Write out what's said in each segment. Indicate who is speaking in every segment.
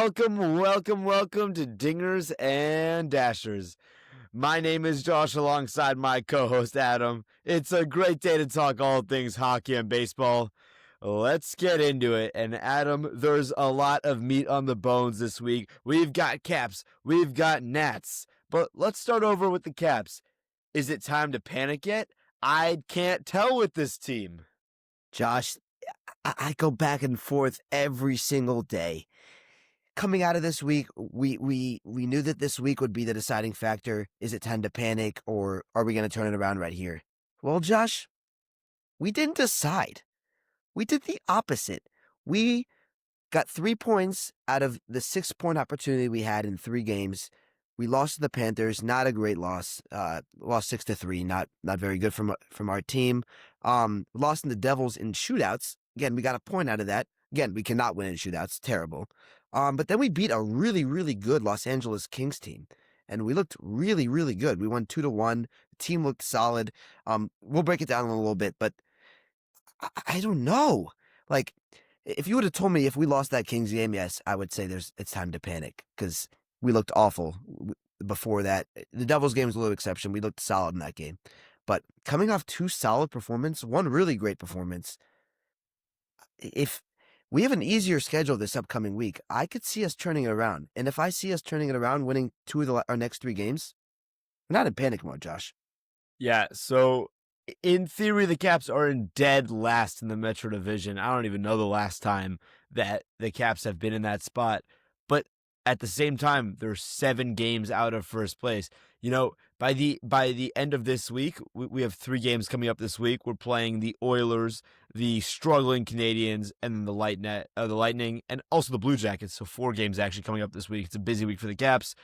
Speaker 1: welcome to Dingers and Dashers. My name is Josh alongside my co-host Adam. It's a great day to talk all things hockey and baseball. Let's get into it. And Adam, there's a lot of meat on the bones this week. We've got Caps, we've got Nats. But let's start over with the Caps. Is it time to panic yet? I can't tell with this team.
Speaker 2: Josh, I go back and forth every single day. Coming out of this week, we knew that this week would be the deciding factor. Is it time to panic, or are we going to turn it around right here? Well, Josh, we didn't decide. We did the opposite. We got 3 points out of the 6-point opportunity we had in 3 games. We lost to the Panthers, not a great loss. Lost 6-3, not very good from our team. Lost in the Devils in shootouts. Again, we got a point out of that. Again, we cannot win in shootouts. Terrible. But then we beat a really, really good Los Angeles Kings team, and we looked really, really good. We won 2-1. The team looked solid. We'll break it down in a little bit, but I don't know. Like, if you would have told me if we lost that Kings game, yes, I would say it's time to panic because we looked awful before that. The Devils game was a little exception. We looked solid in that game. But coming off 2 solid performances, 1 really great performance, if we have an easier schedule this upcoming week, I could see us turning it around. And if I see us turning it around, winning 2 of our next 3 games, we're not in panic mode, Josh.
Speaker 1: Yeah, so in theory, the Caps are in dead last in the Metro Division. I don't even know the last time that the Caps have been in that spot. But at the same time, they're 7 games out of first place. You know, by the end of this week, we have 3 games coming up this week. We're playing the Oilers, the struggling Canadians, and then the Lightning, and also the Blue Jackets. So 4 games actually coming up this week. It's a busy week for the Caps.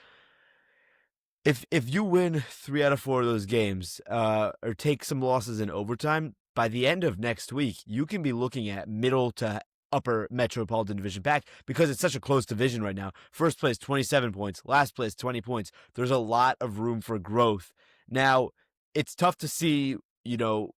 Speaker 1: If you win 3 out of 4 of those games, or take some losses in overtime, by the end of next week, you can be looking at middle to upper Metropolitan Division back because it's such a close division right now. First place, 27 points. Last place, 20 points. There's a lot of room for growth. Now, it's tough to see, you know,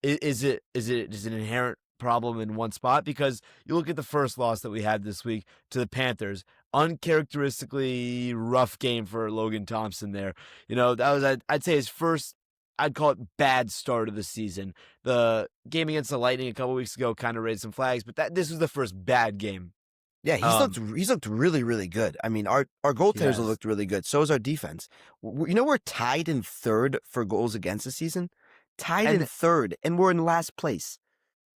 Speaker 1: is it just an inherent problem in one spot? Because you look at the first loss that we had this week to the Panthers, uncharacteristically rough game for Logan Thompson there. You know, that was, I'd say, his first, I'd call it bad start of the season. The game against the Lightning a couple weeks ago kind of raised some flags, but this was the first bad game.
Speaker 2: Yeah, he's looked really, really good. I mean, our goaltenders have looked really good. So is our defense. You know, we're tied in 3rd for goals against this season. Tied in 3rd, and we're in last place.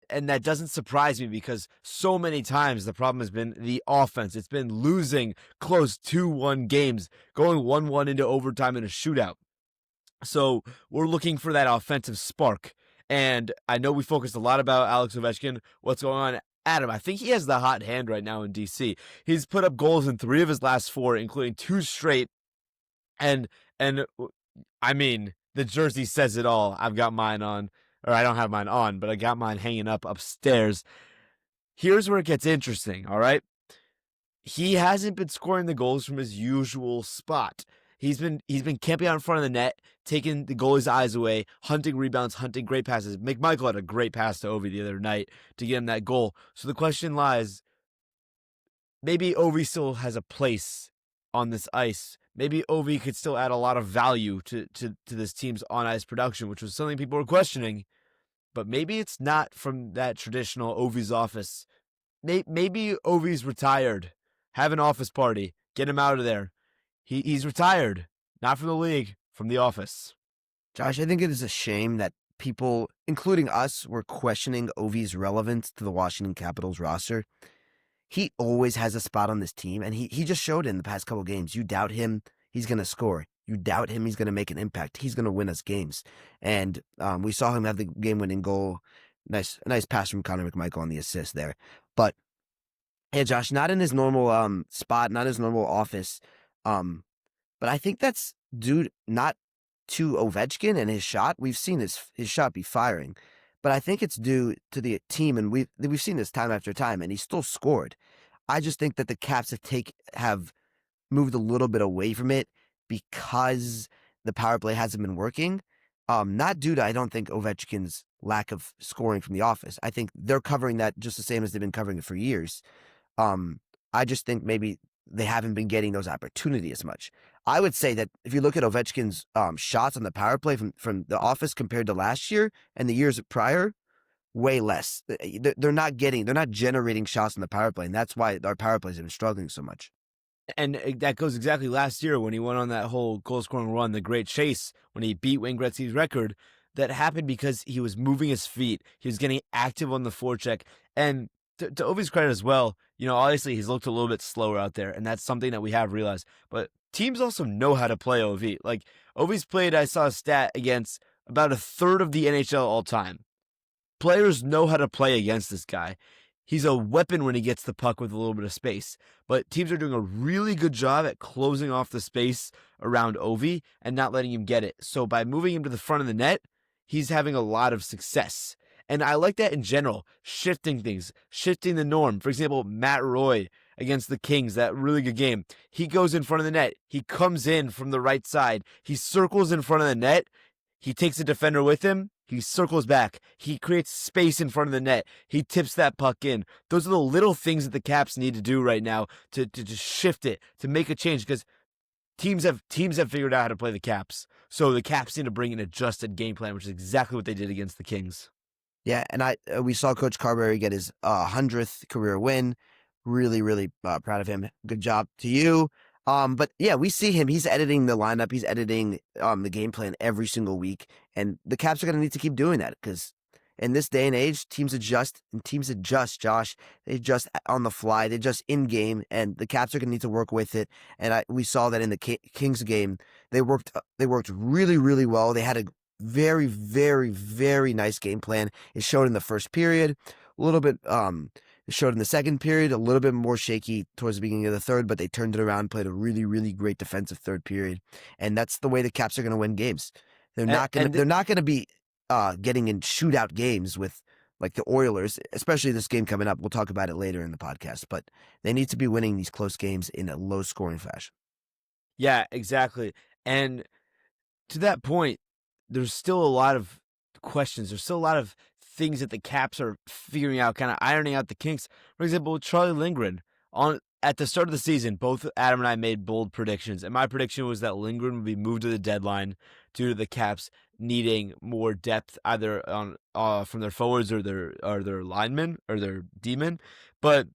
Speaker 1: And that doesn't surprise me because so many times the problem has been the offense. It's been losing close 2-1 games, going 1-1 into overtime in a shootout. So we're looking for that offensive spark. And I know we focused a lot about Alex Ovechkin. What's going on? Adam, I think he has the hot hand right now in DC. He's put up goals in 3 of his last 4, including 2 straight. And I mean, the jersey says it all. I've got mine on. Or I don't have mine on, but I got mine hanging up upstairs. Here's where it gets interesting, all right? He hasn't been scoring the goals from his usual spot. He's been camping out in front of the net, taking the goalie's eyes away, hunting rebounds, hunting great passes. McMichael had a great pass to Ovi the other night to get him that goal. So the question lies, maybe Ovi still has a place on this ice. Maybe Ovi could still add a lot of value to this team's on-ice production, which was something people were questioning. But maybe it's not from that traditional Ovi's office. Maybe Ovi's retired. Have an office party. Get him out of there. He's retired. Not from the league, from the office.
Speaker 2: Josh, I think it is a shame that people, including us, were questioning Ovi's relevance to the Washington Capitals roster. He always has a spot on this team, and he just showed it in the past couple games. You doubt him, he's going to score. You doubt him, he's going to make an impact. He's going to win us games. And we saw him have the game-winning goal. Nice pass from Connor McMichael on the assist there. But, yeah, Josh, not in his normal spot, not his normal office. But I think that's due not to Ovechkin and his shot. We've seen his shot be firing. But I think it's due to the team, and we've seen this time after time, and he still scored. I just think that the Caps have moved a little bit away from it because the power play hasn't been working. Not due to, I don't think, Ovechkin's lack of scoring from the office. I think they're covering that just the same as they've been covering it for years. I just think maybe they haven't been getting those opportunities as much. I would say that if you look at Ovechkin's shots on the power play from the office compared to last year and the years prior, way less. They're not generating shots on the power play, and that's why our power plays have been struggling so much.
Speaker 1: And that goes exactly last year when he went on that whole goal scoring run, the great chase, when he beat Wayne Gretzky's record. That happened because he was moving his feet. He was getting active on the forecheck. And to Ovi's credit as well, obviously he's looked a little bit slower out there, and that's something that we have realized. But teams also know how to play Ovi. Like, Ovi's played, I saw a stat, against about a third of the NHL all time. Players know how to play against this guy. He's a weapon when he gets the puck with a little bit of space, but teams are doing a really good job at closing off the space around Ovi and not letting him get it. So by moving him to the front of the net, he's having a lot of success. And I like that in general, shifting things, shifting the norm. For example, Matt Roy against the Kings, that really good game. He goes in front of the net. He comes in from the right side. He circles in front of the net. He takes a defender with him. He circles back. He creates space in front of the net. He tips that puck in. Those are the little things that the Caps need to do right now to just shift it, to make a change, because teams have figured out how to play the Caps. So the Caps need to bring an adjusted game plan, which is exactly what they did against the Kings.
Speaker 2: Yeah, and we saw Coach Carberry get his 100th career win. Really, really proud of him. Good job to you. But yeah, we see him. He's editing the lineup. He's editing the game plan every single week. And the Caps are going to need to keep doing that because in this day and age, teams adjust, Josh. They adjust on the fly. They adjust in game, and the Caps are going to need to work with it. And we saw that in the Kings game. They worked really, really well. They had a very, very, very nice game plan. It showed in the first period, a little bit. It showed in the second period, a little bit more shaky towards the beginning of the third, but they turned it around, played a really, really great defensive third period, and that's the way the Caps are going to win games. They're not going to be getting in shootout games with like the Oilers, especially this game coming up. We'll talk about it later in the podcast, but they need to be winning these close games in a low-scoring fashion.
Speaker 1: Yeah, exactly. And to that point, there's still a lot of questions. There's still a lot of things that the Caps are figuring out, kind of ironing out the kinks. For example, with Charlie Lindgren, at the start of the season, both Adam and I made bold predictions, and my prediction was that Lindgren would be moved to the deadline due to the Caps needing more depth, either on from their forwards or their linemen or their D-men. But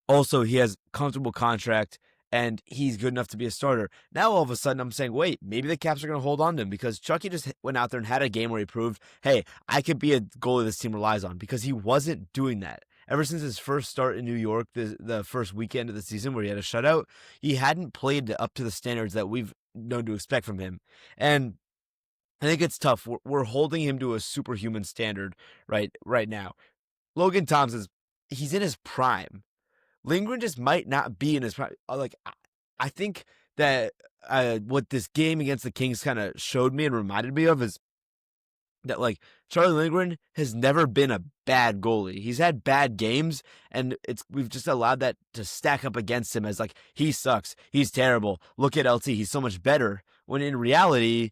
Speaker 1: also, he has a comfortable contract, and he's good enough to be a starter. Now, all of a sudden, I'm saying, wait, maybe the Caps are going to hold on to him because Chucky just went out there and had a game where he proved, hey, I could be a goalie this team relies on, because he wasn't doing that. Ever since his first start in New York, the first weekend of the season where he had a shutout, he hadn't played up to the standards that we've known to expect from him. And I think it's tough. We're holding him to a superhuman standard right now. Logan Thompson's, he's in his prime. Lindgren just might not be in his prime. Like, I think that what this game against the Kings kind of showed me and reminded me of is that, like, Charlie Lindgren has never been a bad goalie. He's had bad games, and we've just allowed that to stack up against him as, like, he sucks, he's terrible, look at LT, he's so much better. When in reality,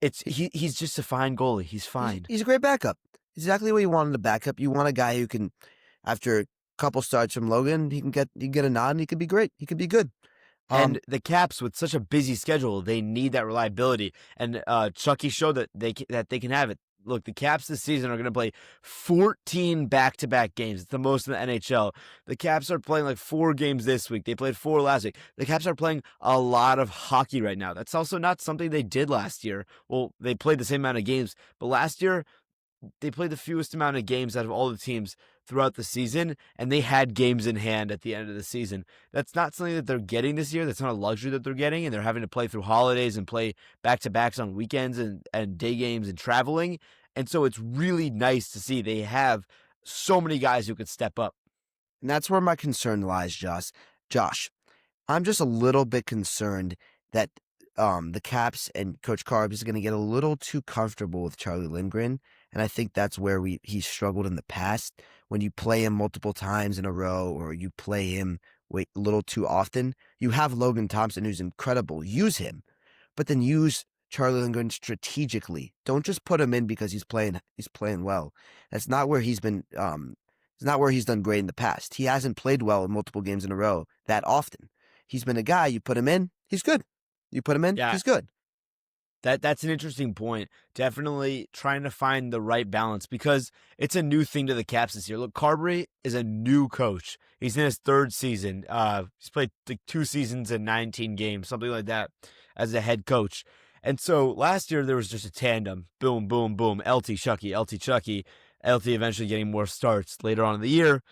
Speaker 1: he's just a fine goalie. He's fine.
Speaker 2: He's a great backup. Exactly what you want in a backup. You want a guy who can, after a couple starts from Logan, he can get a nod and he can be great. He can be good.
Speaker 1: And the Caps, with such a busy schedule, they need that reliability. And Chucky showed that they can have it. Look, the Caps this season are going to play 14 back-to-back games. It's the most in the NHL. The Caps are playing like 4 games this week. They played 4 last week. The Caps are playing a lot of hockey right now. That's also not something they did last year. Well, they played the same amount of games, but last year they played the fewest amount of games out of all the teams throughout the season, and they had games in hand at the end of the season. That's not something that they're getting this year. That's not a luxury that they're getting, and they're having to play through holidays and play back-to-backs on weekends and day games and traveling. And so it's really nice to see they have so many guys who could step up.
Speaker 2: And that's where my concern lies, Josh. I'm just a little bit concerned that the Caps and Coach Carb is going to get a little too comfortable with Charlie Lindgren. And I think that's where he struggled in the past. When you play him multiple times in a row, or you play him a little too often, you have Logan Thompson, who's incredible. Use him, but then use Charlie Lindgren strategically. Don't just put him in because he's playing well. That's not where he's been It's not where he's done great in the past. He hasn't played well in multiple games in a row that often. He's been a guy, you put him in, he's good. You put him in,
Speaker 1: Yeah,
Speaker 2: he's good.
Speaker 1: that's an interesting point. Definitely trying to find the right balance because it's a new thing to the Caps this year. Look, Carberry is a new coach. He's in his third season. He's played like 2 seasons and 19 games, something like that, as a head coach. And so last year there was just a tandem, boom, boom, boom, LT Chucky, LT Chucky, LT eventually getting more starts later on in the year.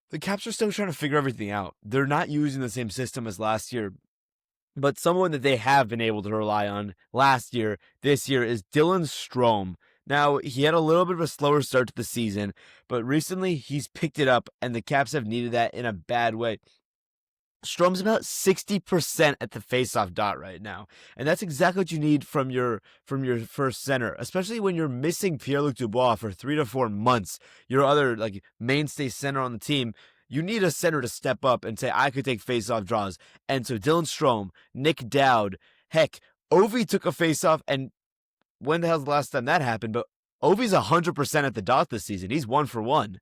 Speaker 1: The Caps are still trying to figure everything out. They're not using the same system as last year. But someone that they have been able to rely on last year, this year, is Dylan Strome. Now, he had a little bit of a slower start to the season, but recently he's picked it up, and the Caps have needed that in a bad way. Strome's about 60% at the faceoff dot right now, and that's exactly what you need from your first center, especially when you're missing Pierre-Luc Dubois for 3 to 4 months. Your other like mainstay center on the team, you need a center to step up and say, I could take faceoff draws. And so Dylan Strome, Nick Dowd, heck, Ovi took a faceoff, and when the hell's the last time that happened? But Ovi's 100% at the dot this season. He's 1 for 1.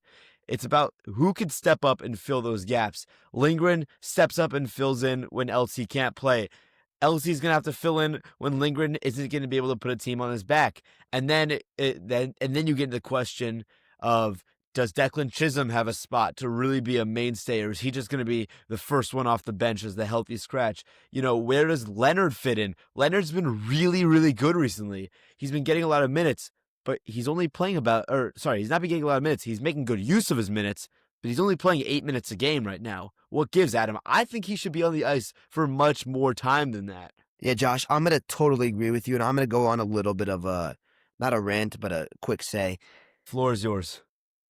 Speaker 1: It's about who can step up and fill those gaps. Lindgren steps up and fills in when LT can't play. LT's going to have to fill in when Lindgren isn't going to be able to put a team on his back. And then then you get into the question of, does Declan Chisholm have a spot to really be a mainstay, or is he just going to be the first one off the bench as the healthy scratch? Where does Leonard fit in? Leonard's been really, really good recently. He's been getting a lot of minutes, but he's only playing he's not been getting a lot of minutes. He's making good use of his minutes, but he's only playing 8 minutes a game right now. What gives, Adam? I think he should be on the ice for much more time than that.
Speaker 2: Yeah, Josh, I'm going to totally agree with you, and I'm going to go on a little bit of not a rant, but a quick say.
Speaker 1: Floor is yours.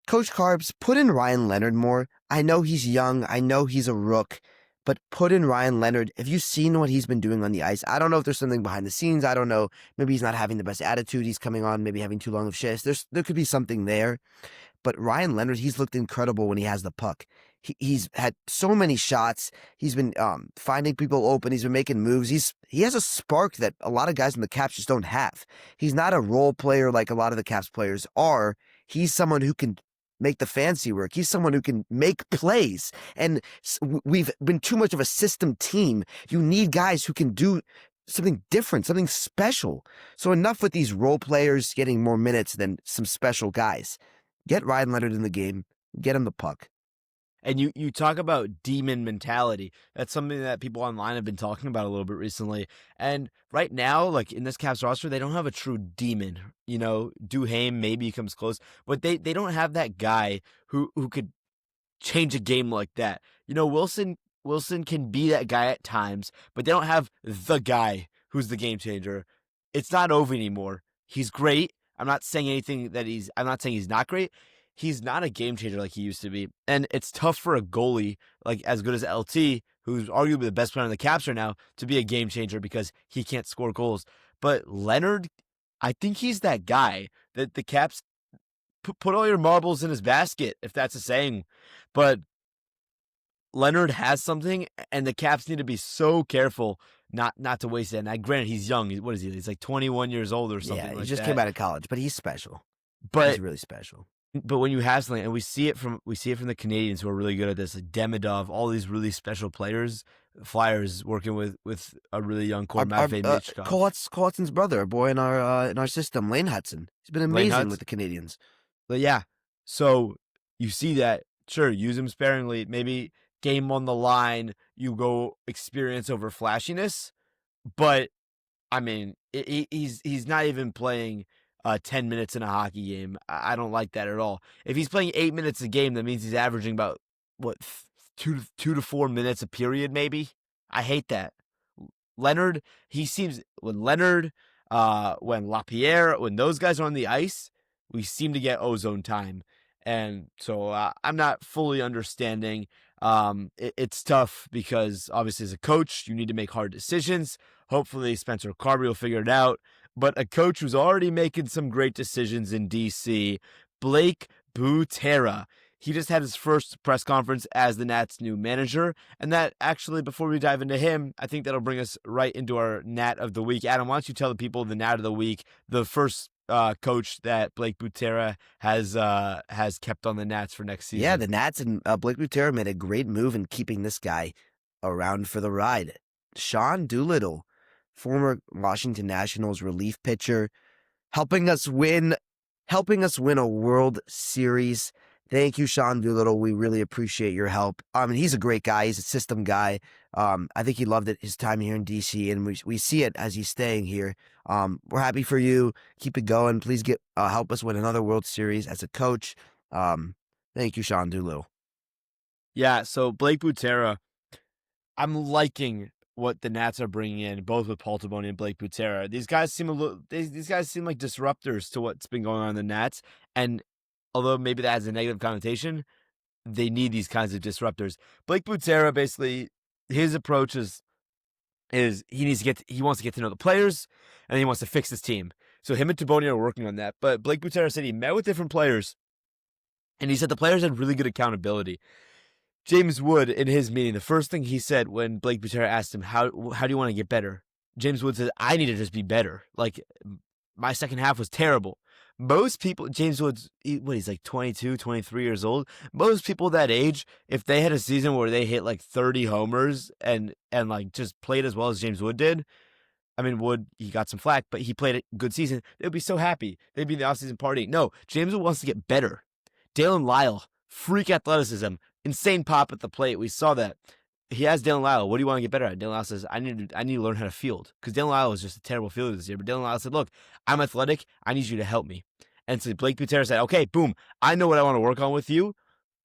Speaker 2: Coach Carbs, put in Ryan Leonard more. I know he's young. I know he's a rook, but put in Ryan Leonard. Have you seen what he's been doing on the ice? I don't know if there's something behind the scenes. I don't know. Maybe he's not having the best attitude. He's coming on, maybe having too long of shifts. There could be something there. But Ryan Leonard, he's looked incredible when he has the puck. He's had so many shots. He's been finding people open. He's been making moves. He has a spark that a lot of guys in the Caps just don't have. He's not a role player like a lot of the Caps players are. He's someone who can make the fancy work. He's someone who can make plays. And we've been too much of a system team. You need guys who can do something different, something special. So enough with these role players getting more minutes than some special guys. Get Ryan Leonard in the game. Get him the puck.
Speaker 1: And you talk about demon mentality. That's something that people online have been talking about a little bit recently. And right now, like in this Caps roster, they don't have a true demon. Duhaime maybe comes close, but they don't have that guy who could change a game like that. Wilson can be that guy at times, but they don't have the guy who's the game changer. It's not Ovi anymore. He's great. I'm not saying he's not great. He's not a game changer like he used to be. And it's tough for a goalie like as good as LT, who's arguably the best player on the Caps right now, to be a game changer because he can't score goals. But Leonard, I think he's that guy that the Caps put all your marbles in his basket, if that's a saying. But Leonard has something, and the Caps need to be so careful not to waste it. And granted, he's young. What is he? He's like 21 years old or something like that.
Speaker 2: Yeah, he just came out of college, but he's special.
Speaker 1: But
Speaker 2: he's really special.
Speaker 1: But when you have something, and we see it from the Canadians who are really good at this, like Demidov, all these really special players, Flyers working with a really young core, Matvei Michkov.
Speaker 2: Coletson's brother, a boy in our system, Lane Hudson. He's been amazing with the Canadians.
Speaker 1: But yeah, so you see that. Sure, use him sparingly. Maybe game on the line, you go experience over flashiness. But I mean, he's not even playing 10 minutes in a hockey game. I don't like that at all. If he's playing 8 minutes a game, that means he's averaging about, 2 to 4 minutes a period, maybe? I hate that. Leonard, when LaPierre, when those guys are on the ice, we seem to get ozone time. And so I'm not fully understanding. It's tough because obviously as a coach, you need to make hard decisions. Hopefully Spencer Carberry will figure it out. But a coach who's already making some great decisions in D.C., Blake Butera. He just had his first press conference as the Nats' new manager. And that actually, before we dive into him, I think that'll bring us right into our Nat of the Week. Adam, why don't you tell the people the Nat of the Week, the first coach that Blake Butera has kept on the Nats for next
Speaker 2: Yeah,
Speaker 1: season.
Speaker 2: the Nats and Blake Butera made a great move in keeping this guy around for the ride. Sean Doolittle, former Washington Nationals relief pitcher, helping us win a World Series. Thank you, Sean Doolittle. We really appreciate your help. I mean, he's a great guy. He's a system guy. I think he loved it his time here in DC, and we see it as he's staying here. We're happy for you. Keep it going. Please get help us win another World Series as a coach. Thank you, Sean Doolittle.
Speaker 1: Yeah, so Blake Butera, I'm liking what the Nats are bringing in, both with Paul Taboni and Blake Butera. These guys seem these guys seem like disruptors to what's been going on in the Nats, and although maybe that has a negative connotation, they need these kinds of disruptors. Blake Butera, basically, his approach is he wants to get to know the players, and he wants to fix his team. So him and Taboni are working on that. But Blake Butera said he met with different players, and he said the players had really good accountability. James Wood, in his meeting, the first thing he said when Blake Butera asked him, how do you want to get better? James Wood said, I need to just be better. Like, my second half was terrible. Most people, James Wood's, he's like 22, 23 years old. Most people that age, if they had a season where they hit like 30 homers and like just played as well as James Wood did, I mean, Wood, he got some flack, but he played a good season. They'd be so happy. They'd be in the offseason party. No, James Wood wants to get better. Dalen Lyle, freak athleticism, insane pop at the plate. We saw that. He asked Dalen Lyle, what do you want to get better at? Dalen Lyle says, I need to learn how to field. Because Dalen Lyle was just a terrible fielder this year. But Dalen Lyle said, look, I'm athletic. I need you to help me. And so Blake Butera said, okay, boom, I know what I want to work on with you.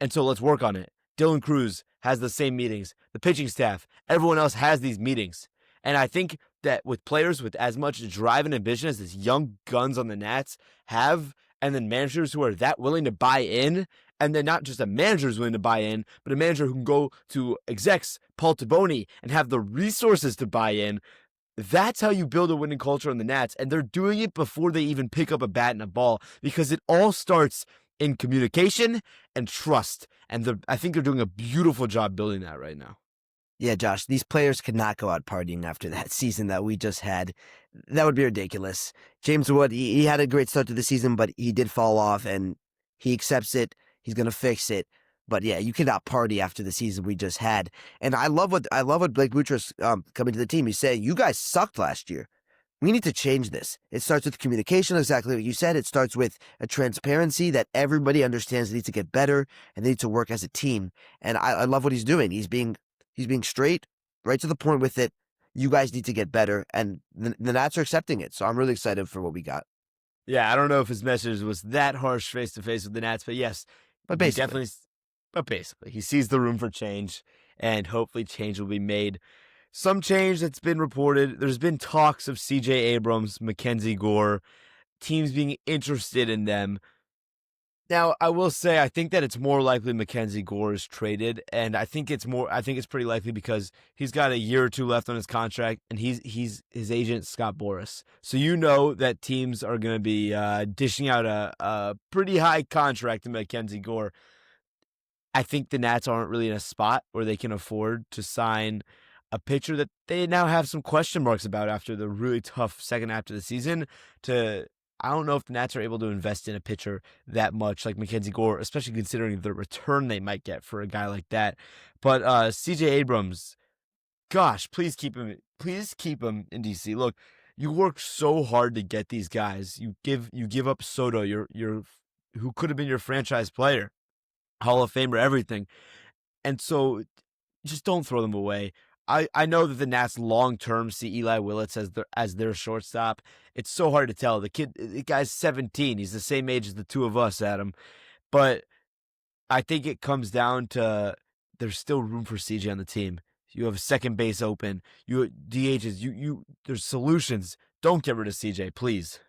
Speaker 1: And so let's work on it. Dylan Cruz has the same meetings. The pitching staff, everyone else has these meetings. And I think that with players with as much drive and ambition as these young guns on the Nats have, and then managers who are that willing to buy in, and then not just a manager who's willing to buy in, but a manager who can go to execs, Paul Taboni, and have the resources to buy in. That's how you build a winning culture on the Nats, and they're doing it before they even pick up a bat and a ball, because it all starts in communication and trust, and I think they're doing a beautiful job building that right now.
Speaker 2: Yeah, Josh, these players could not go out partying after that season that we just had. That would be ridiculous. James Wood, he had a great start to the season, but he did fall off, and he accepts it. He's going to fix it. But yeah, you cannot party after the season we just had. And I love what Blake Butera's coming to the team. He's saying, you guys sucked last year. We need to change this. It starts with communication, exactly what you said. It starts with a transparency that everybody understands they need to get better and they need to work as a team. And I love what he's doing. He's being straight, right to the point with it. You guys need to get better, and the Nats are accepting it. So I'm really excited for what we got.
Speaker 1: Yeah, I don't know if his message was that harsh face to face with the Nats, but yes,
Speaker 2: But
Speaker 1: he
Speaker 2: basically,
Speaker 1: definitely. But basically, he sees the room for change, and hopefully, change will be made. Some change that's been reported. There's been talks of C.J. Abrams, Mackenzie Gore, teams being interested in them. Now, I will say, I think that it's more likely Mackenzie Gore is traded, and I think it's pretty likely because he's got a year or two left on his contract, and he's his agent, Scott Boras. So you know that teams are going to be dishing out a pretty high contract to Mackenzie Gore. I think the Nats aren't really in a spot where they can afford to sign a pitcher that they now have some question marks about after the really tough second half of the season. I don't know if the Nats are able to invest in a pitcher that much like Mackenzie Gore, especially considering the return they might get for a guy like that. But C.J. Abrams, gosh, please keep him in DC. Look, you work so hard to get these guys. You give up Soto, your who could have been your franchise player, Hall of Famer, everything. And so just don't throw them away. I know that the Nats long term see Eli Willits as their shortstop. It's so hard to tell. The guy's 17. He's the same age as the two of us, Adam. But I think it comes down to there's still room for CJ on the team. You have second base open. You DHs. There's solutions. Don't get rid of CJ, please.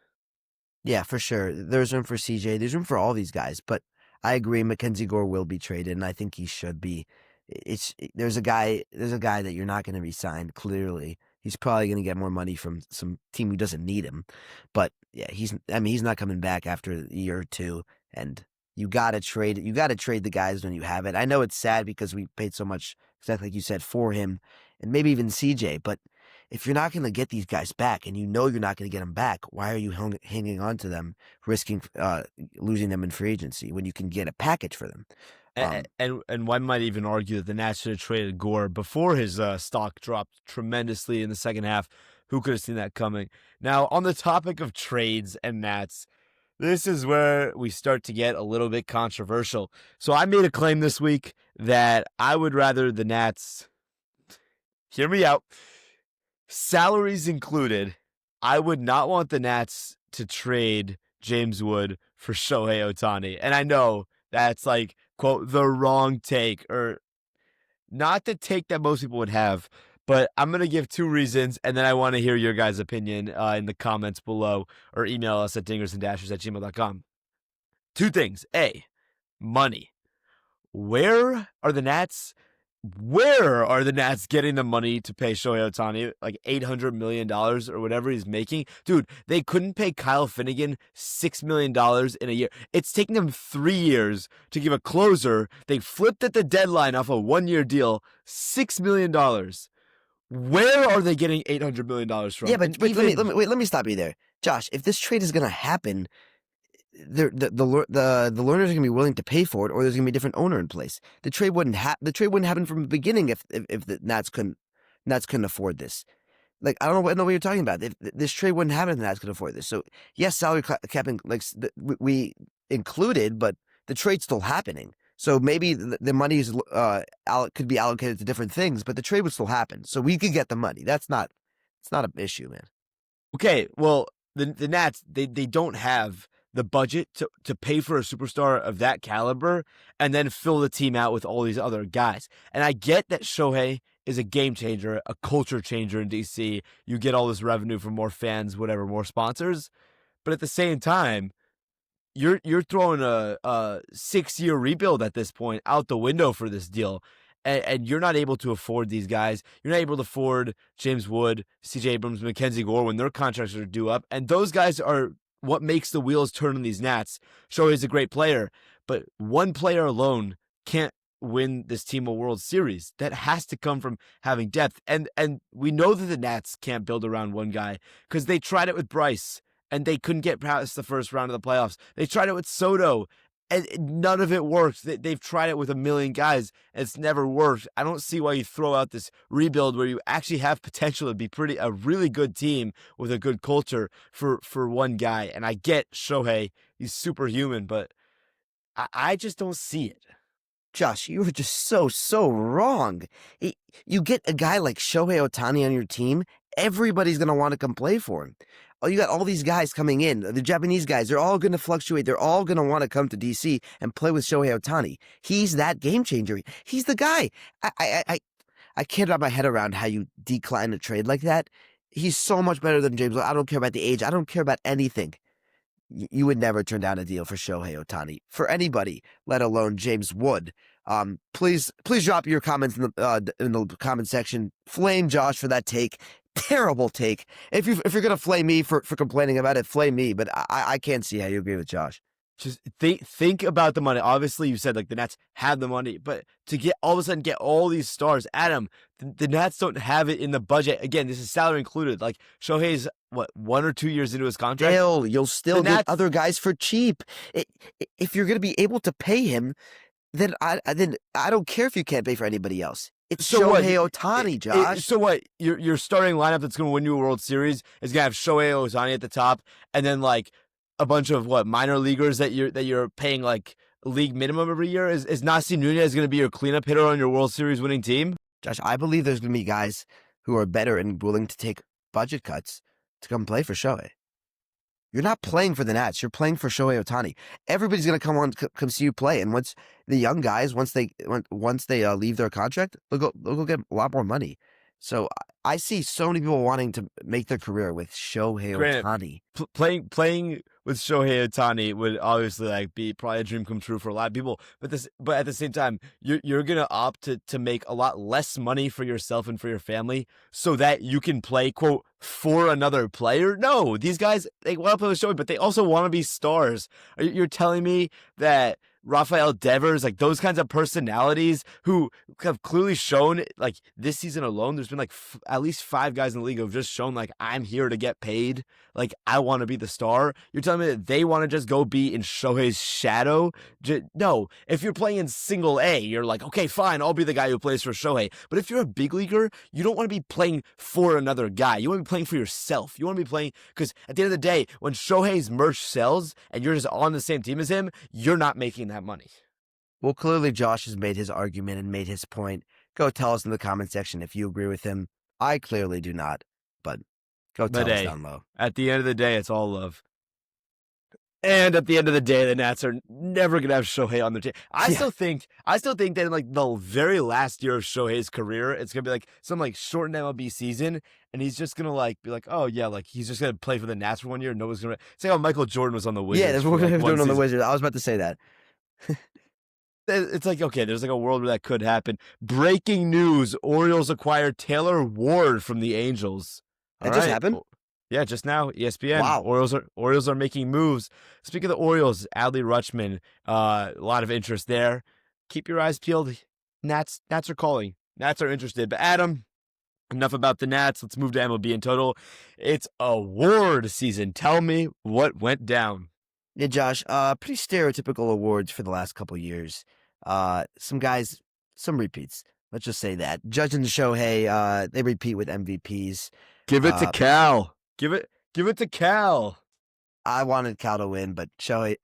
Speaker 2: yeah, for sure. There's room for CJ. There's room for all these guys. But I agree, Mackenzie Gore will be traded, and I think he should be. There's a guy that you're not going to re-sign. Clearly, he's probably going to get more money from some team who doesn't need him. But yeah, he's not coming back after a year or two. And you got to trade the guys when you have it. I know it's sad because we paid so much, exactly like you said, for him, and maybe even CJ. But if you're not going to get these guys back and you know you're not going to get them back, why are you hanging on to them, risking losing them in free agency when you can get a package for them?
Speaker 1: And one might even argue that the Nats should have traded Gore before his stock dropped tremendously in the second half. Who could have seen that coming? Now, on the topic of trades and Nats, this is where we start to get a little bit controversial. So I made a claim this week that I would rather the Nats, hear me out, salaries included, I would not want the Nats to trade James Wood for Shohei Ohtani. And I know that's like, quote, the wrong take, or not the take that most people would have. But I'm going to give 2 reasons, and then I want to hear your guys' opinion in the comments below, or email us at dingersandashers@gmail.com. 2 things. A, money. Where are the Nats getting the money to pay Shohei Ohtani, like $800 million or whatever he's making? Dude, they couldn't pay Kyle Finnegan $6 million in a year. It's taking them 3 years to give a closer. They flipped at the deadline off a 1-year deal, $6 million. Where are they getting $800 million from?
Speaker 2: Yeah, but let me stop you there, Josh. If this trade is going to happen, the learners are going to be willing to pay for it, or there's going to be a different owner in place. The trade wouldn't happen from the beginning if the Nats couldn't afford this. Like, I don't know what you're talking about. If this trade wouldn't happen, if the Nats could afford this. So yes, salary capping we included, but the trade's still happening. So maybe the money is could be allocated to different things, but the trade would still happen. So we could get the money. It's not an issue, man.
Speaker 1: Okay, well, the Nats, they don't have the budget to pay for a superstar of that caliber and then fill the team out with all these other guys. And I get that Shohei is a game changer, a culture changer in DC. You get all this revenue from more fans, whatever, more sponsors. But at the same time, you're throwing a 6-year rebuild at this point out the window for this deal. And you're not able to afford these guys. You're not able to afford James Wood, CJ Abrams, Mackenzie Gore when their contracts are due up. And those guys are what makes the wheels turn on these Nats. Shohei's a great player, but one player alone can't win this team a World Series. That has to come from having depth. And we know that the Nats can't build around one guy because they tried it with Bryce and they couldn't get past the first round of the playoffs. They tried it with Soto and none of it worked. They've tried it with a million guys and it's never worked. I don't see why you throw out this rebuild where you actually have potential to be a really good team with a good culture for one guy. And I get Shohei, he's superhuman, but I just don't see it.
Speaker 2: Josh, you were just so wrong. You get a guy like Shohei Ohtani on your team, everybody's going to want to come play for him. Oh, you got all these guys coming in. The Japanese guys, they're all going to fluctuate. They're all going to want to come to DC and play with Shohei Ohtani. He's that game changer. He's the guy. I can't wrap my head around how you decline a trade like that. He's so much better than James. I don't care about the age. I don't care about anything. You would never turn down a deal for Shohei Ohtani for anybody, let alone James Wood. Please drop your comments in the comment section. Flame Josh for that take. Terrible take. If you're gonna flame me for complaining about it, flame me. But I can't see how you agree with Josh.
Speaker 1: Just think about the money. Obviously, you said like the Nats have the money, but to get all of a sudden get all these stars, Adam, the Nats don't have it in the budget. Again, this is salary included. Like Shohei's what 1 or 2 years into his contract.
Speaker 2: You'll still get other guys for cheap. If you're gonna be able to pay him, then I don't care if you can't pay for anybody else. It's so Shohei Ohtani, Josh.
Speaker 1: So what? Your starting lineup that's going to win you a World Series is going to have Shohei Ohtani at the top, and then like a bunch of minor leaguers that you're paying like league minimum every year. Is Nasi Nunez going to be your cleanup hitter on your World Series winning team?
Speaker 2: Josh, I believe there's going to be guys who are better and willing to take budget cuts to come play for Shohei. You're not playing for the Nats. You're playing for Shohei Ohtani. Everybody's gonna come see you play. And once the young guys, once they leave their contract, they'll go get a lot more money. So I see so many people wanting to make their career with Shohei Ohtani.
Speaker 1: Playing with Shohei Ohtani would obviously be probably a dream come true for a lot of people. But at the same time, you're gonna opt to make a lot less money for yourself and for your family so that you can play quote for another player. No, these guys, they want to play with Shohei, but they also want to be stars. You're telling me that Rafael Devers, like those kinds of personalities who have clearly shown, like this season alone, there's been like at least 5 guys in the league who have just shown like I'm here to get paid, like I want to be the star. You're telling me that they want to just go be in Shohei's shadow? No, if you're playing in single A, you're like, okay, fine, I'll be the guy who plays for Shohei. But if you're a big leaguer, you don't want to be playing for another guy. You want to be playing for yourself. You want to be playing, because at the end of the day, when Shohei's merch sells and you're just on the same team as him, you're not making that money.
Speaker 2: Well, clearly Josh has made his argument and made his point. Go tell us in the comment section if you agree with him. I clearly do not, but go tell us down low.
Speaker 1: At the end of the day, it's all love. And at the end of the day, the Nats are never gonna have Shohei on their team. I still think that in like the very last year of Shohei's career, it's gonna be like some like shortened MLB season, and he's just gonna like be like, oh yeah, like he's just gonna play for the Nats for 1 year. Nobody's gonna say how Michael Jordan was on the Wizards.
Speaker 2: Yeah, that's what we're gonna do on the Wizards. I was about to say that.
Speaker 1: It's like, okay, there's like a world where that could happen. Breaking news: Orioles acquired Taylor Ward from the Angels.
Speaker 2: That just happened?
Speaker 1: Yeah, just now, ESPN.
Speaker 2: Wow.
Speaker 1: Orioles are making moves. Speaking of the Orioles, Adley Rutschman, a lot of interest there. Keep your eyes peeled. Nats are calling. Nats are interested. But Adam, enough about the Nats. Let's move to MLB in total. It's award season. Tell me what went down.
Speaker 2: Yeah, Josh, pretty stereotypical awards for the last couple years. Some guys, some repeats. Let's just say that. Judge and Shohei, they repeat with MVPs.
Speaker 1: Give it to Cal. Give it to Cal.
Speaker 2: I wanted Cal to win, but Judge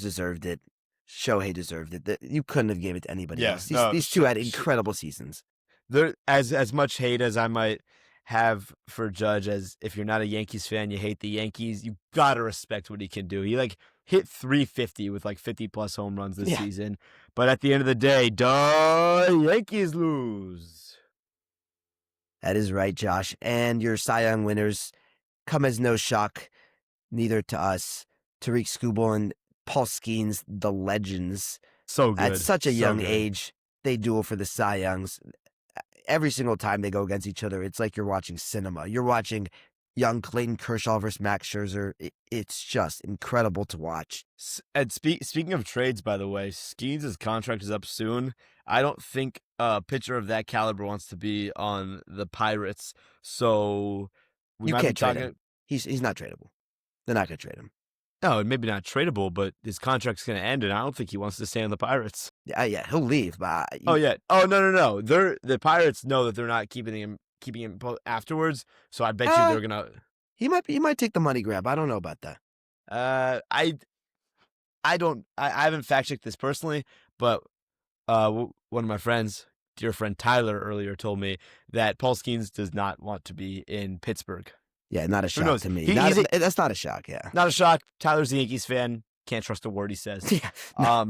Speaker 2: deserved it. Shohei deserved it. You couldn't have given it to anybody else. These two had incredible seasons.
Speaker 1: There, as much hate as I might have for Judge, as if you're not a Yankees fan, you hate the Yankees, you gotta respect what he can do. He like hit 350 with like 50+ home runs this season. But at the end of the day, Yankees lose.
Speaker 2: That is right, Josh. And your Cy Young winners come as no shock, neither to us. Tariq Skubal and Paul Skeens, the legends.
Speaker 1: So good.
Speaker 2: At such a young age, they duel for the Cy Youngs. Every single time they go against each other, it's like you're watching cinema. You're watching young Clayton Kershaw versus Max Scherzer. It's just incredible to watch.
Speaker 1: And speaking of trades, by the way, Skeens' contract is up soon. I don't think a pitcher of that caliber wants to be on the Pirates. So
Speaker 2: you can't trade him. He's not tradable. They're not going to trade him.
Speaker 1: No, maybe not tradable, but his contract's going to end, and I don't think he wants to stay on the Pirates.
Speaker 2: Yeah, he'll leave. But
Speaker 1: Oh no. The Pirates know that they're not keeping him afterwards. So I bet you they're gonna.
Speaker 2: He might take the money grab. I don't know about that.
Speaker 1: I haven't fact checked this personally, but one of my friends, dear friend Tyler, earlier told me that Paul Skeens does not want to be in Pittsburgh.
Speaker 2: Yeah, not a shock to me. That's not a shock, yeah.
Speaker 1: Not a shock. Tyler's a Yankees fan. Can't trust a word he says.
Speaker 2: Yeah.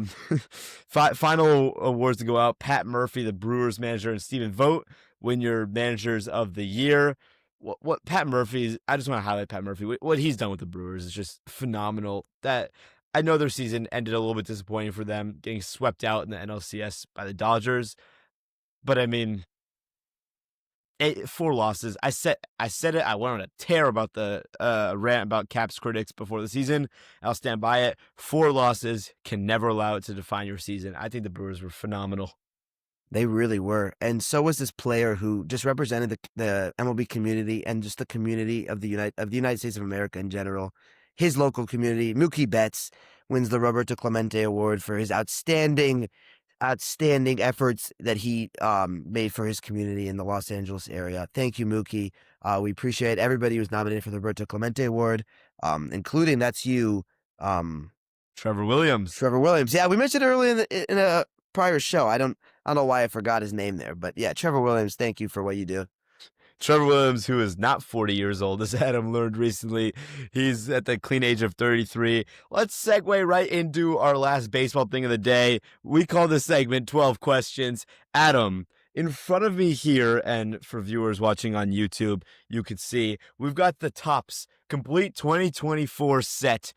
Speaker 1: Final awards to go out. Pat Murphy, the Brewers manager, and Stephen Vogt win your managers of the year. What Pat Murphy, I just want to highlight Pat Murphy. What he's done with the Brewers is just phenomenal. That I know their season ended a little bit disappointing for them, getting swept out in the NLCS by the Dodgers. But I mean, 4 losses. I said it. I went on a tear about the rant about Caps critics before the season. I'll stand by it. 4 losses can never allow it to define your season. I think the Brewers were phenomenal.
Speaker 2: They really were. And so was this player who just represented the MLB community and just the community of the United States of America in general. His local community, Mookie Betts, wins the Roberto Clemente Award for his outstanding efforts that he made for his community in the Los Angeles area. Thank you, Mookie. We appreciate everybody who's nominated for the Roberto Clemente Award, including that's you,
Speaker 1: Trevor Williams.
Speaker 2: Yeah, we mentioned it earlier in a prior show. I don't know why I forgot his name there, but yeah, Trevor Williams, thank you for what you do.
Speaker 1: Trevor Williams, who is not 40 years old, as Adam learned recently. He's at the clean age of 33. Let's segue right into our last baseball thing of the day. We call this segment 12 Questions. Adam, in front of me here, and for viewers watching on YouTube, you can see we've got the Topps Complete 2024 set.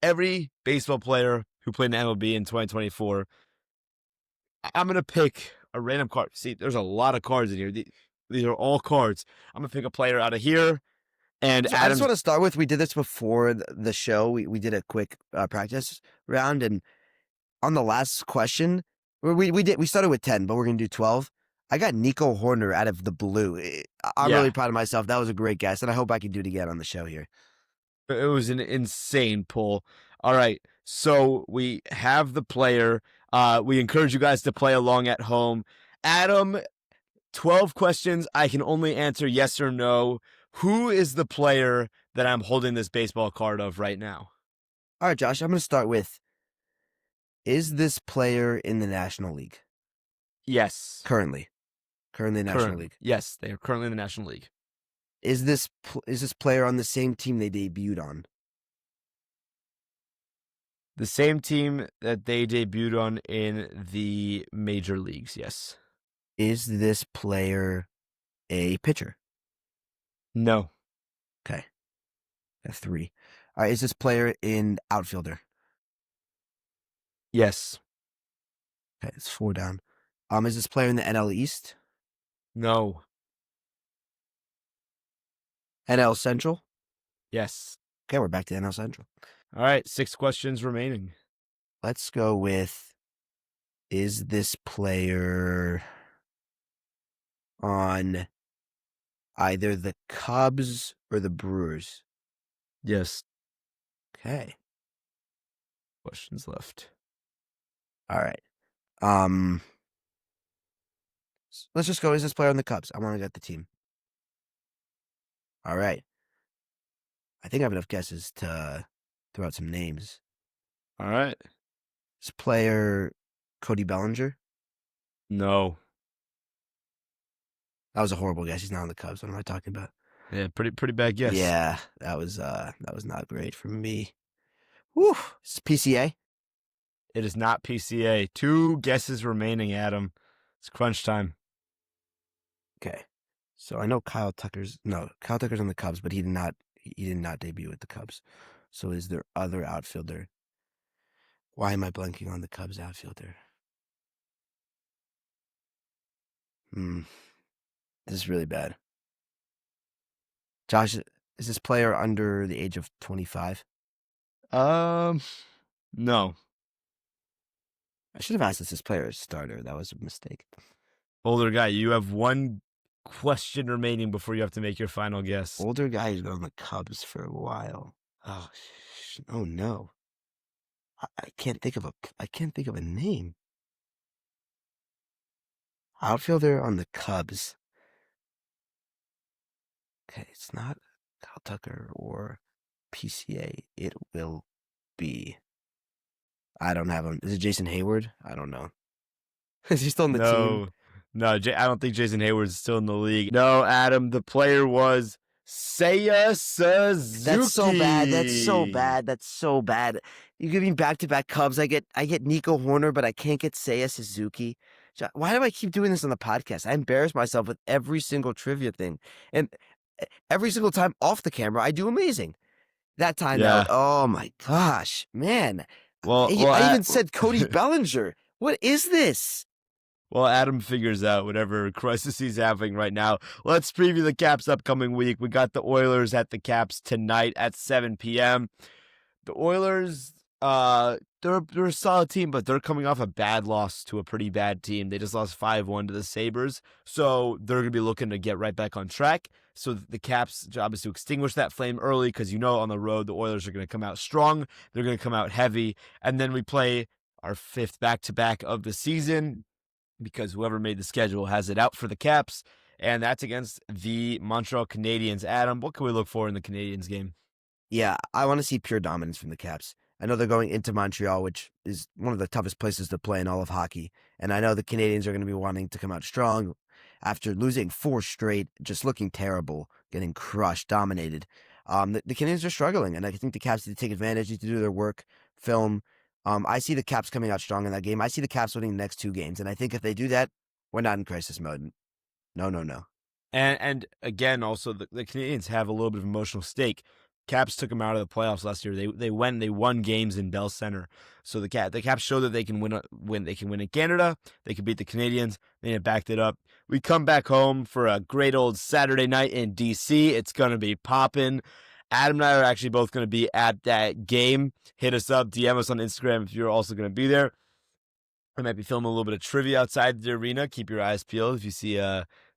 Speaker 1: Every baseball player who played in MLB in 2024. I'm going to pick a random card. See, there's a lot of cards in here. These are all cards. I'm going to pick a player out of here. And
Speaker 2: so I just want to start with, we did this before the show. We did a quick practice round, and on the last question, we started with 10, but we're gonna do 12. I got Nico Horner out of the blue. I'm
Speaker 1: Yeah,
Speaker 2: really proud of myself. That was a great guess, and I hope I can do it again on the show here.
Speaker 1: it was an insane pull. All right, so we have the player. We encourage you guys to play along at home. Adam, 12 questions. I can only answer yes or no. Who is the player that I'm holding this baseball card of right now?
Speaker 2: All right, Josh, I'm gonna start with: is this player in the National League
Speaker 1: Yes.
Speaker 2: currently? Currently in the National League.
Speaker 1: Yes, they are currently in the National League.
Speaker 2: Is this player on the same team they debuted on?
Speaker 1: The same team that they debuted on in the major leagues, yes.
Speaker 2: Is this player a pitcher?
Speaker 1: No.
Speaker 2: Okay, that's 3. All right, is this player an outfielder?
Speaker 1: Yes.
Speaker 2: Okay, it's 4 down. Is this player in the NL East?
Speaker 1: No.
Speaker 2: NL Central?
Speaker 1: Yes.
Speaker 2: Okay, we're back to NL Central.
Speaker 1: All right, 6 questions remaining.
Speaker 2: Let's go with: is this player on either the Cubs or the Brewers?
Speaker 1: Yes.
Speaker 2: Okay.
Speaker 1: Questions left.
Speaker 2: All right. Let's just go. Is this player on the Cubs? I want to get the team. All right. I think I have enough guesses to throw out some names.
Speaker 1: All right.
Speaker 2: This player, Cody Bellinger?
Speaker 1: No.
Speaker 2: That was a horrible guess. He's not on the Cubs. What am I talking about?
Speaker 1: Yeah, pretty bad guess.
Speaker 2: Yeah, that was not great for me. Whew. Is this PCA?
Speaker 1: It is not PCA. 2 guesses remaining, Adam. It's crunch time.
Speaker 2: Okay. So I know Kyle Tucker's on the Cubs, but he did not debut with the Cubs. So is there other outfielder? Why am I blanking on the Cubs outfielder? This is really bad. Josh, is this player under the age of 25?
Speaker 1: No.
Speaker 2: I should have asked if this player is a starter. That was a mistake.
Speaker 1: Older guy, you have 1 question remaining before you have to make your final guess.
Speaker 2: Older guy who's been on the Cubs for a while. Oh no. I can't think of a name. Outfielder on the Cubs. Okay, it's not Kyle Tucker or PCA. It will be. I don't have him. Is it Jason Hayward? I don't know. Is he still on the team?
Speaker 1: No, I don't think Jason Hayward's still in the league. No, Adam, the player was Seiya Suzuki.
Speaker 2: That's so bad. You give me back-to-back Cubs. I get Nico Horner, but I can't get Seiya Suzuki. Why do I keep doing this on the podcast? I embarrass myself with every single trivia thing. And every single time off the camera, I do amazing. That time, oh my gosh, man. I even said Cody Bellinger. What is this?
Speaker 1: Well, Adam figures out whatever crisis he's having right now. Let's preview the Caps' upcoming week. We got the Oilers at the Caps tonight at 7 p.m. The Oilers, they're a solid team, but they're coming off a bad loss to a pretty bad team. They just lost 5-1 to the Sabres, so they're going to be looking to get right back on track. So the Caps' job is to extinguish that flame early because, on the road, the Oilers are going to come out strong. They're going to come out heavy, and then we play our 5th back-to-back of the season, because whoever made the schedule has it out for the Caps, and that's against the Montreal Canadiens. Adam, what can we look for in the Canadiens game?
Speaker 2: Yeah, I want to see pure dominance from the Caps. I know they're going into Montreal, which is one of the toughest places to play in all of hockey, and I know the Canadiens are going to be wanting to come out strong after losing 4 straight, just looking terrible, getting crushed, dominated. The Canadiens are struggling, and I think the Caps need to take advantage, need to do their work, film. I see the Caps coming out strong in that game. I see the Caps winning the next 2 games, and I think if they do that, we're not in crisis mode. No.
Speaker 1: And again, also the Canadiens have a little bit of emotional stake. Caps took them out of the playoffs last year. They won games in Bell Center. So the Caps show that they can win. They can win in Canada. They can beat the Canadiens. They backed it up. We come back home for a great old Saturday night in DC. It's gonna be popping. Adam and I are actually both going to be at that game. Hit us up, DM us on Instagram if you're also going to be there. I might be filming a little bit of trivia outside the arena. Keep your eyes peeled if you see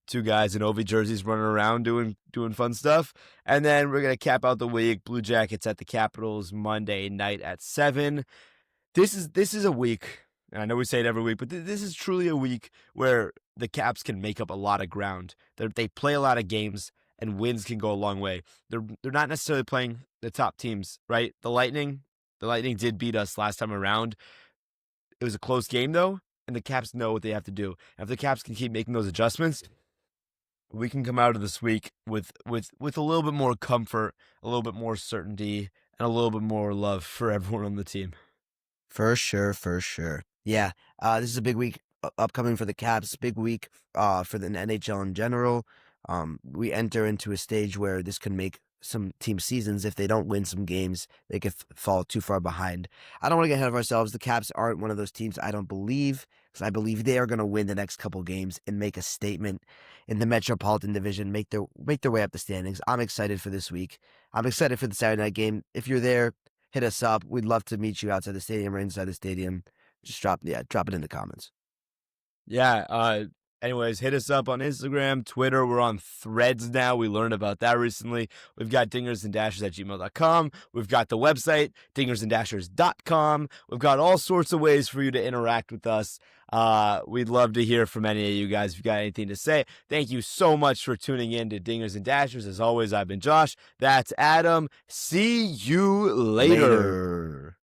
Speaker 1: two guys in Ovi jerseys running around doing fun stuff. And then we're gonna cap out the week. Blue Jackets at the Capitals Monday night at 7. This is a week, and I know we say it every week, but this is truly a week where the Caps can make up a lot of ground. They play a lot of games, and wins can go a long way. They're not necessarily playing the top teams, right? The Lightning did beat us last time around. It was a close game though, and the Caps know what they have to do. And if the Caps can keep making those adjustments, we can come out of this week with a little bit more comfort, a little bit more certainty, and a little bit more love for everyone on the team.
Speaker 2: For sure, for sure. Yeah, this is a big week upcoming for the Caps. Big week for the NHL in general. We enter into a stage where this can make some team seasons. If they don't win some games, they could fall too far behind. I don't want to get ahead of ourselves. The Caps aren't one of those teams, I don't believe, because I believe they are going to win the next couple games and make a statement in the Metropolitan Division, make their way up the standings. I'm excited for this week. I'm excited for the Saturday night game. If you're there, hit us up. We'd love to meet you outside the stadium or inside the stadium. Just drop it in the comments.
Speaker 1: Yeah. Anyways, hit us up on Instagram, Twitter. We're on Threads now. We learned about that recently. We've got dingersanddashers@gmail.com. We've got the website, dingersanddashers.com. We've got all sorts of ways for you to interact with us. We'd love to hear from any of you guys if you got anything to say. Thank you so much for tuning in to Dingers and Dashers. As always, I've been Josh. That's Adam. See you later.